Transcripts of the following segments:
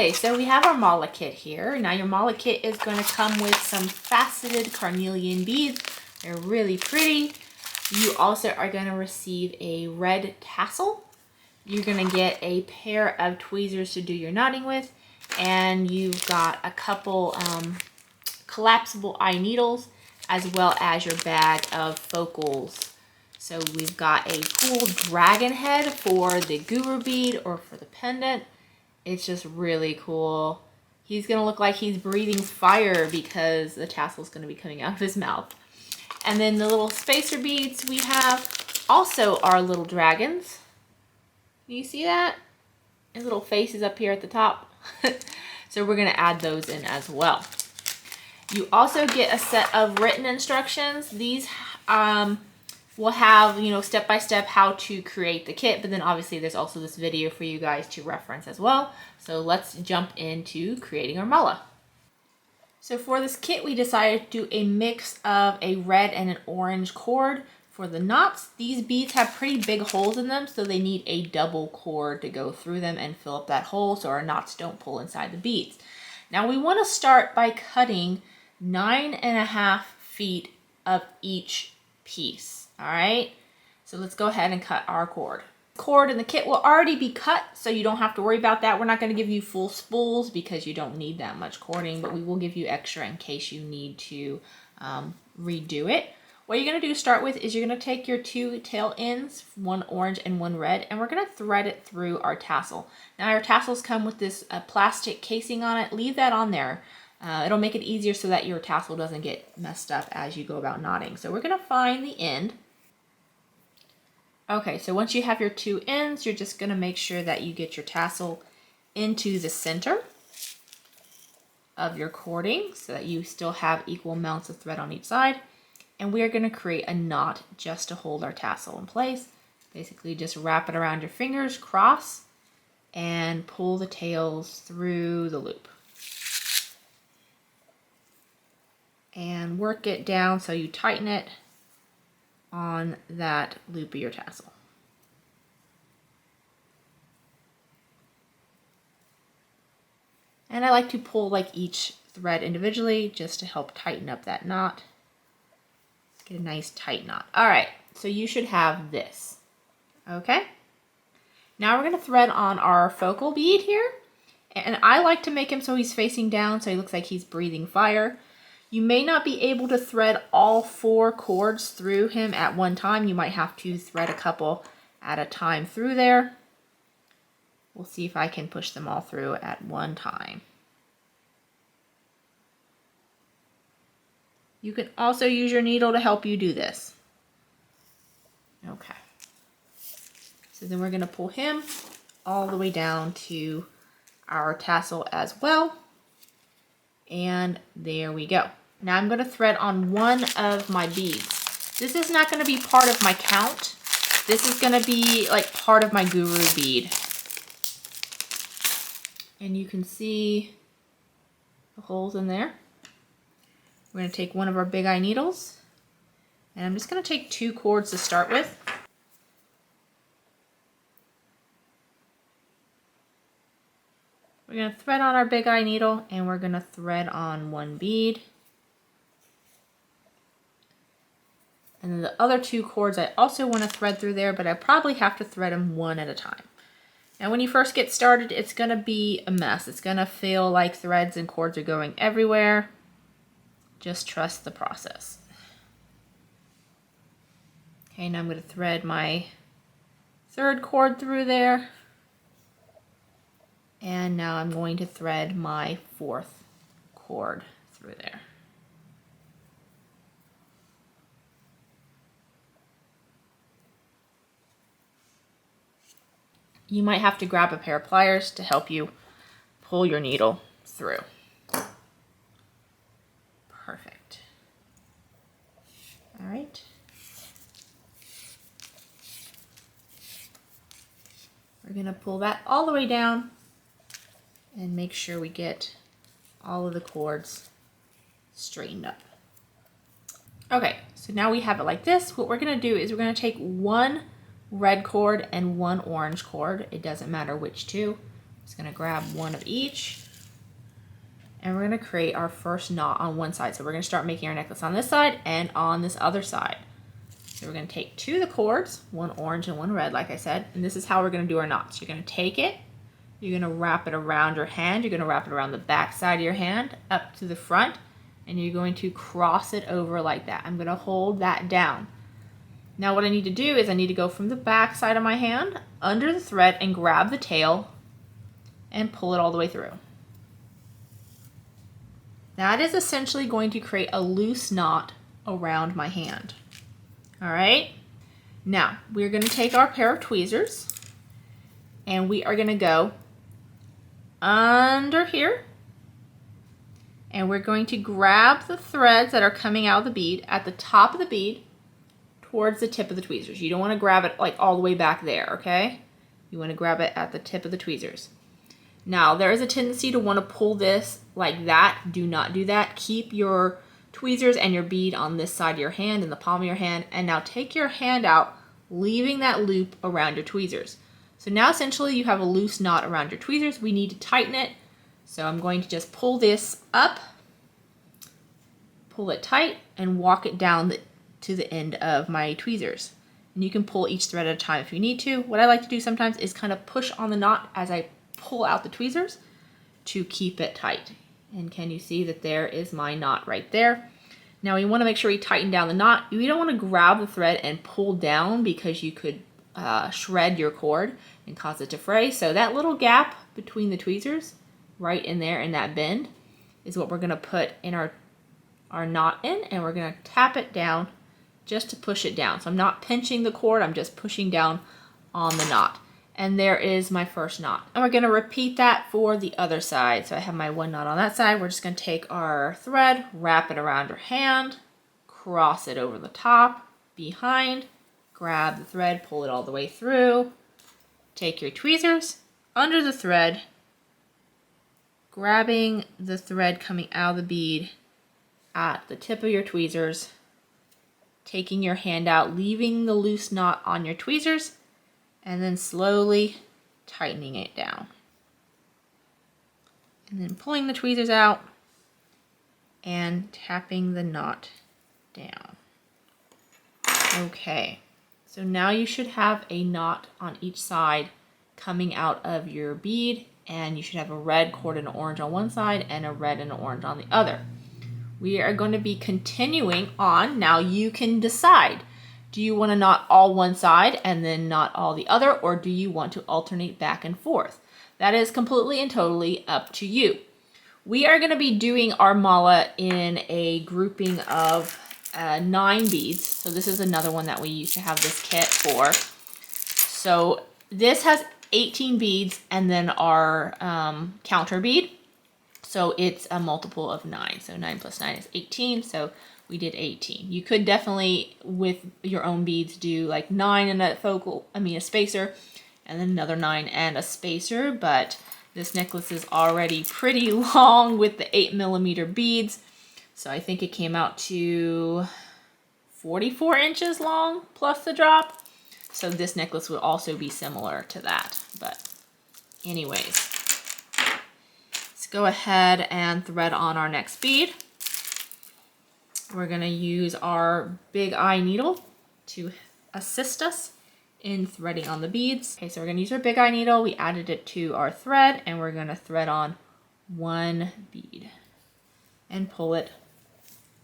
Okay, so we have our mala kit here. Now your mala kit is going to come with some faceted carnelian beads. They're really pretty. You also are going to receive a red tassel. You're going to get a pair of tweezers to do your knotting with. And you've got a couple collapsible eye needles, as well as your bag of focals. So we've got a cool dragon head for the guru bead or for the pendant. It's just really cool. He's gonna look like he's breathing fire because the tassel's gonna be coming out of his mouth. And then the little spacer beads we have also are little dragons. Do you see that? His little face is up here at the top. So we're gonna add those in as well. You also get a set of written instructions. These will have, you know, step-by-step how to create the kit, but then obviously there's also this video for you guys to reference as well. So let's jump into creating our mala. So for this kit, we decided to do a mix of a red and an orange cord. For the knots, these beads have pretty big holes in them, so they need a double cord to go through them and fill up that hole so our knots don't pull inside the beads. Now we want to start by cutting 9.5 feet of each piece. All right, so let's go ahead and cut our cord. Cord in the kit will already be cut, so you don't have to worry about that. We're not going to give you full spools because you don't need that much cording, but we will give you extra in case you need to redo it. What you're going to do to start with is you're going to take your two tail ends, one orange and one red, and we're going to thread it through our tassel. Now our tassels come with this plastic casing on it. Leave that on there. It'll make it easier so that your tassel doesn't get messed up as you go about knotting. So we're going to find the end. Okay, so once you have your two ends, you're just going to make sure that you get your tassel into the center of your cording so that you still have equal amounts of thread on each side. And we are going to create a knot just to hold our tassel in place. Basically just wrap it around your fingers, cross, and pull the tails through the loop. And work it down so you tighten it on that loop of your tassel. And I like to pull like each thread individually just to help tighten up that knot. Get a nice tight knot. All right, so you should have this. Okay. Now we're going to thread on our focal bead here. And I like to make him so he's facing down so he looks like he's breathing fire. You may not be able to thread all 4 cords through him at one time. You might have to thread a couple at a time through there. We'll see if I can push them all through at one time. You can also use your needle to help you do this. Okay. So then we're going to pull him all the way down to our tassel as well. And there we go. Now I'm going to thread on one of my beads. This is not going to be part of my count. This is going to be like part of my guru bead. And you can see the holes in there. We're going to take one of our big eye needles. And I'm just going to take 2 cords to start with. We're going to thread on our big eye needle and we're going to thread on one bead. And then the other 2 cords I also want to thread through there, but I probably have to thread them one at a time. Now when you first get started, it's going to be a mess. It's going to feel like threads and cords are going everywhere. Just trust the process. Okay, now I'm going to thread my 3rd cord through there. And now I'm going to thread my 4th cord through there. You might have to grab a pair of pliers to help you pull your needle through. Perfect. All right. We're going to pull that all the way down and make sure we get all of the cords straightened up. Okay, so now we have it like this. What we're going to do is we're going to take one red cord and one orange cord. It doesn't matter which two. Just gonna grab one of each. And we're gonna create our first knot on one side. So we're gonna start making our necklace on this side and on this other side. So we're gonna take two of the cords, one orange and one red, like I said, and this is how we're gonna do our knots. You're gonna take it, you're gonna wrap it around your hand, you're gonna wrap it around the back side of your hand, up to the front, and you're going to cross it over like that. I'm gonna hold that down. Now what I need to do is I need to go from the back side of my hand, under the thread, and grab the tail, and pull it all the way through. That is essentially going to create a loose knot around my hand. All right, now we're going to take our pair of tweezers and we are going to go under here and we're going to grab the threads that are coming out of the bead at the top of the bead towards the tip of the tweezers. You don't want to grab it like all the way back there, okay? You want to grab it at the tip of the tweezers. Now, there is a tendency to want to pull this like that. Do not do that. Keep your tweezers and your bead on this side of your hand, in the palm of your hand, and now take your hand out, leaving that loop around your tweezers. So now essentially you have a loose knot around your tweezers. We need to tighten it. So I'm going to just pull this up, pull it tight, and walk it down to the end of my tweezers. And you can pull each thread at a time if you need to. What I like to do sometimes is kind of push on the knot as I pull out the tweezers to keep it tight. And can you see that there is my knot right there? Now you want to make sure you tighten down the knot. You don't want to grab the thread and pull down because you could shred your cord and cause it to fray. So that little gap between the tweezers, right in there in that bend, is what we're going to put in our knot in, and we're going to tap it down just to push it down. So I'm not pinching the cord, I'm just pushing down on the knot. And there is my first knot. And we're going to repeat that for the other side. So I have my one knot on that side. We're just going to take our thread, wrap it around your hand, cross it over the top, behind, grab the thread, pull it all the way through, take your tweezers under the thread, grabbing the thread coming out of the bead at the tip of your tweezers, taking your hand out, leaving the loose knot on your tweezers, and then slowly tightening it down. And then pulling the tweezers out and tapping the knot down. Okay, so now you should have a knot on each side coming out of your bead, and you should have a red cord and an orange on one side and a red and an orange on the other. We are going to be continuing on. Now you can decide. Do you want to knot all one side and then knot all the other, or do you want to alternate back and forth? That is completely and totally up to you. We are going to be doing our mala in a grouping of 9 beads. So this is another one that we used to have this kit for. So this has 18 beads and then our counter bead. So it's a multiple of 9. So 9 plus 9 is 18. So we did 18. You could definitely, with your own beads, do like 9 and a spacer, and then another 9 and a spacer, but this necklace is already pretty long with the 8mm beads. So I think it came out to 44 inches long plus the drop. So this necklace would also be similar to that. But anyways, let's go ahead and thread on our next bead. We're going to use our big eye needle to assist us in threading on the beads. Okay, so we're going to use our big eye needle. We added it to our thread, and we're going to thread on one bead and pull it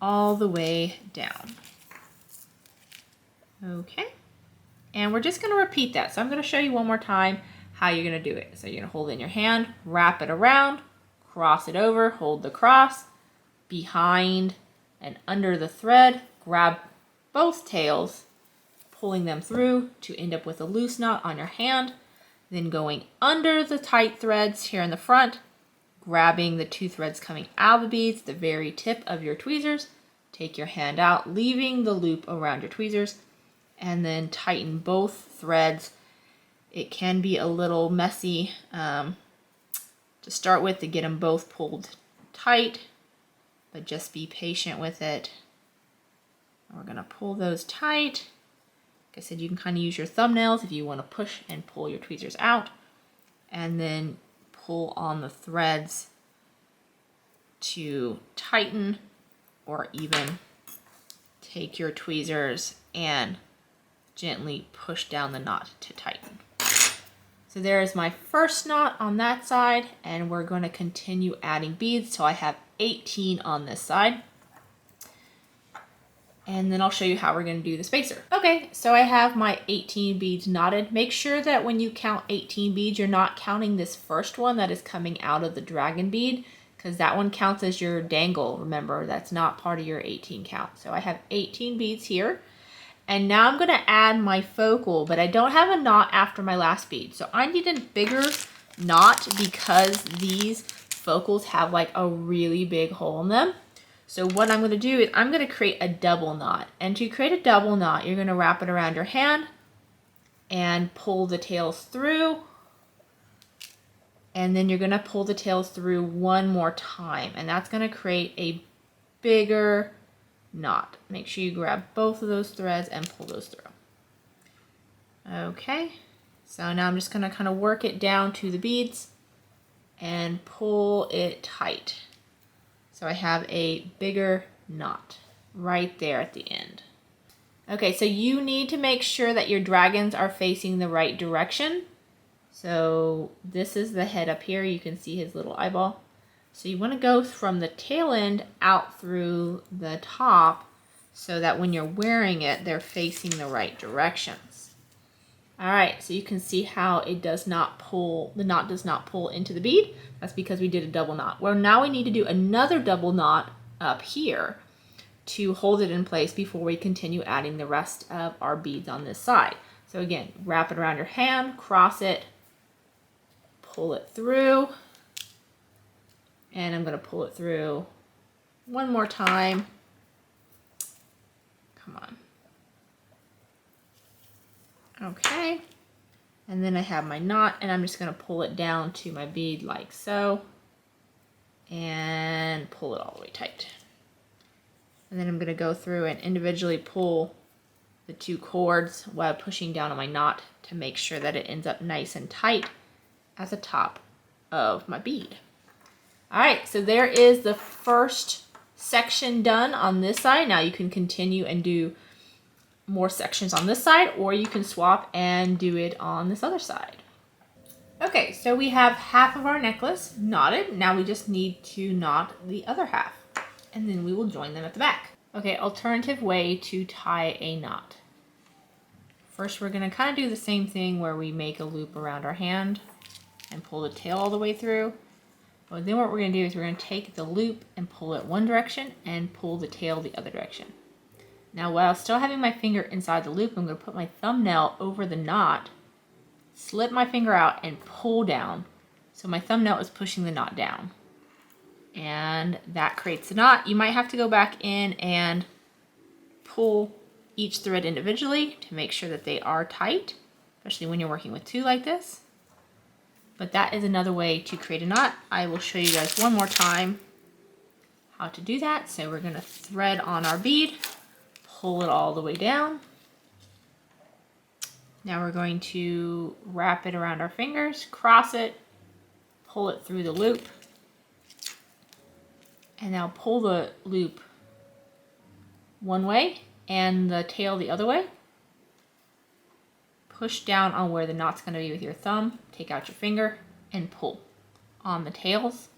all the way down. Okay, and we're just going to repeat that. So I'm going to show you one more time how you're going to do it. So you're going to hold it in your hand, wrap it around, cross it over, hold the cross, behind and under the thread, grab both tails, pulling them through to end up with a loose knot on your hand, then going under the tight threads here in the front, grabbing the 2 threads coming out of the beads, the very tip of your tweezers, take your hand out, leaving the loop around your tweezers, and then tighten both threads. It can be a little messy to start with to get them both pulled tight, but just be patient with it. And we're gonna pull those tight. Like I said, you can kind of use your thumbnails if you want to push and pull your tweezers out, and then pull on the threads to tighten, or even take your tweezers and gently push down the knot to tighten. So there is my first knot on that side, and we're going to continue adding beads. So I have 18 on this side. And then I'll show you how we're going to do the spacer. Okay, so I have my 18 beads knotted. Make sure that when you count 18 beads, you're not counting this first one that is coming out of the dragon bead, because that one counts as your dangle. Remember, that's not part of your 18 count. So I have 18 beads here. And now I'm going to add my focal, but I don't have a knot after my last bead. So I need a bigger knot because these focals have like a really big hole in them. So what I'm going to do is I'm going to create a double knot. And to create a double knot, you're going to wrap it around your hand and pull the tails through. And then you're going to pull the tails through one more time. And that's going to create a bigger knot. Make sure you grab both of those threads and pull those through. Okay, so now I'm just going to kind of work it down to the beads and pull it tight. So I have a bigger knot right there at the end. Okay, so you need to make sure that your dragons are facing the right direction. So this is the head up here. You can see his little eyeball. So you want to go from the tail end out through the top so that when you're wearing it, they're facing the right directions. All right, so you can see how it does not pull, the knot does not pull into the bead. That's because we did a double knot. Well, now we need to do another double knot up here to hold it in place before we continue adding the rest of our beads on this side. So again, wrap it around your hand, cross it, pull it through, and I'm going to pull it through one more time. Come on. Okay, and then I have my knot, and I'm just going to pull it down to my bead like so, and pull it all the way tight. And then I'm going to go through and individually pull the two cords while pushing down on my knot to make sure that it ends up nice and tight at the top of my bead. All right, so there is the first section done on this side. Now you can continue and do more sections on this side, or you can swap and do it on this other side. Okay, so we have half of our necklace knotted. Now we just need to knot the other half, and then we will join them at the back. Okay, alternative way to tie a knot. First, we're gonna kind of do the same thing where we make a loop around our hand and pull the tail all the way through. But then what we're gonna do is we're gonna take the loop and pull it one direction and pull the tail the other direction. Now, while still having my finger inside the loop, I'm going to put my thumbnail over the knot, slip my finger out, and pull down. So my thumbnail is pushing the knot down. And that creates the knot. You might have to go back in and pull each thread individually to make sure that they are tight, especially when you're working with two like this. But that is another way to create a knot. I will show you guys one more time how to do that. So we're going to thread on our bead. Pull it all the way down. Now we're going to wrap it around our fingers, cross it, pull it through the loop, and now pull the loop one way and the tail the other way. Push down on where the knot's going to be with your thumb, take out your finger, and pull on the tails.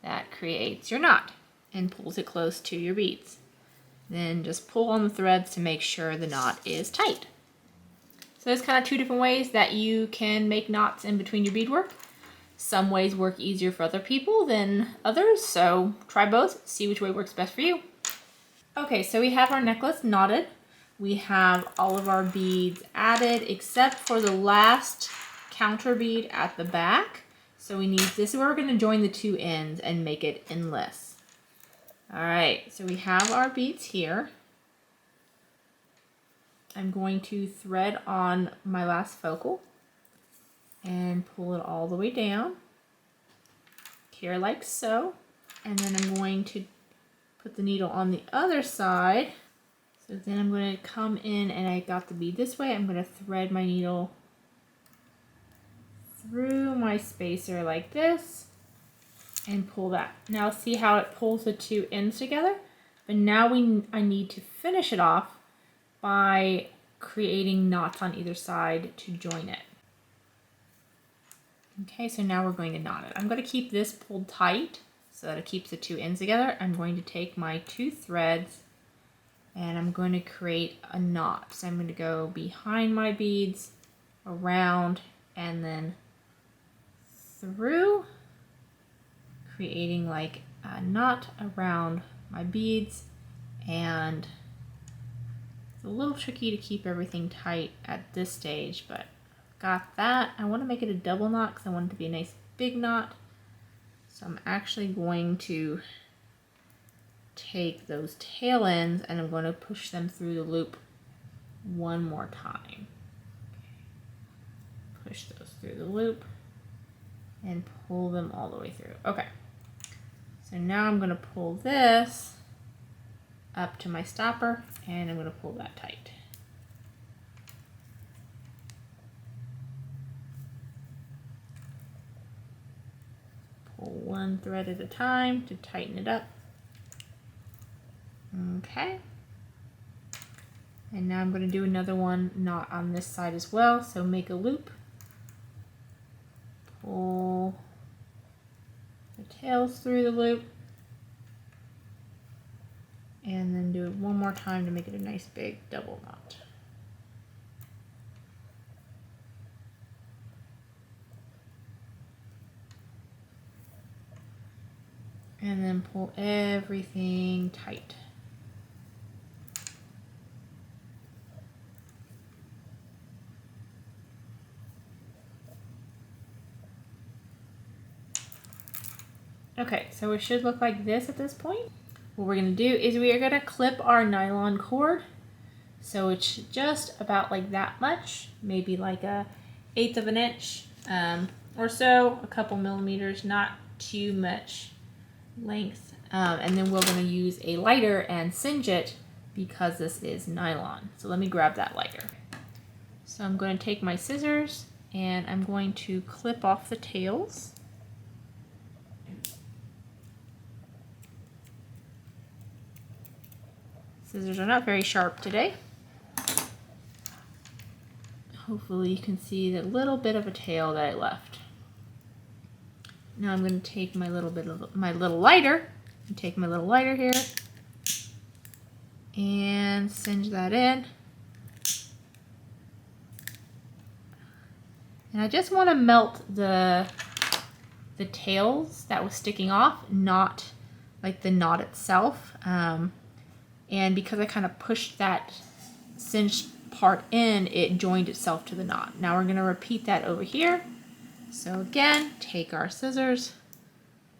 That creates your knot and pulls it close to your beads. Then just pull on the threads to make sure the knot is tight. So there's kind of two different ways that you can make knots in between your beadwork. Some ways work easier for other people than others, so try both, see which way works best for you. Okay, so we have our necklace knotted. We have all of our beads added except for the last counter bead at the back. So this is where we're going to join the two ends and make it endless. All right, so we have our beads here. I'm going to thread on my last focal and pull it all the way down here like so. And then I'm going to put the needle on the other side. So then I'm going to come in, and I got the bead this way. I'm going to thread my needle through my spacer like this and pull that. Now see how it pulls the two ends together? But now I need to finish it off by creating knots on either side to join it. Okay, so now we're going to knot it. I'm going to keep this pulled tight so that it keeps the two ends together. I'm going to take my 2 threads and I'm going to create a knot. So I'm going to go behind my beads, around, and then through, creating like a knot around my beads. And it's a little tricky to keep everything tight at this stage, but got that. I want to make it a double knot because I want it to be a nice big knot. So I'm actually going to take those tail ends and I'm going to push them through the loop one more time. Push those through the loop and pull them all the way through. Okay, so now I'm going to pull this up to my stopper and I'm going to pull that tight. Pull one thread at a time to tighten it up. Okay. And now I'm going to do another one knot on this side as well. So make a loop. Pull the tails through the loop. And then do it one more time to make it a nice big double knot. And then pull everything tight. Okay, so it should look like this at this point. What we're going to do is we are going to clip our nylon cord. So it's just about like that much, maybe like a 1/8 of an inch or so, a couple millimeters, not too much length. And then we're going to use a lighter and singe it because this is nylon. So let me grab that lighter. So I'm going to take my scissors and I'm going to clip off the tails. Scissors are not very sharp today. Hopefully you can see the little bit of a tail that I left. Now I'm going to take my little lighter, and take my little lighter here and singe that in. And I just want to melt the tails that was sticking off, not like the knot itself. And because I kind of pushed that singed part in, it joined itself to the knot. Now we're going to repeat that over here. So again, take our scissors,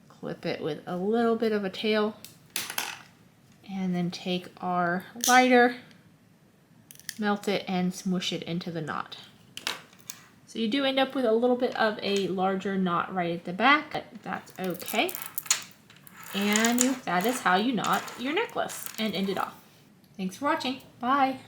clip it with a little bit of a tail, and then take our lighter, melt it, and smush it into the knot. So you do end up with a little bit of a larger knot right at the back, but that's okay. And that is how you knot your necklace and end it off. Thanks for watching. Bye.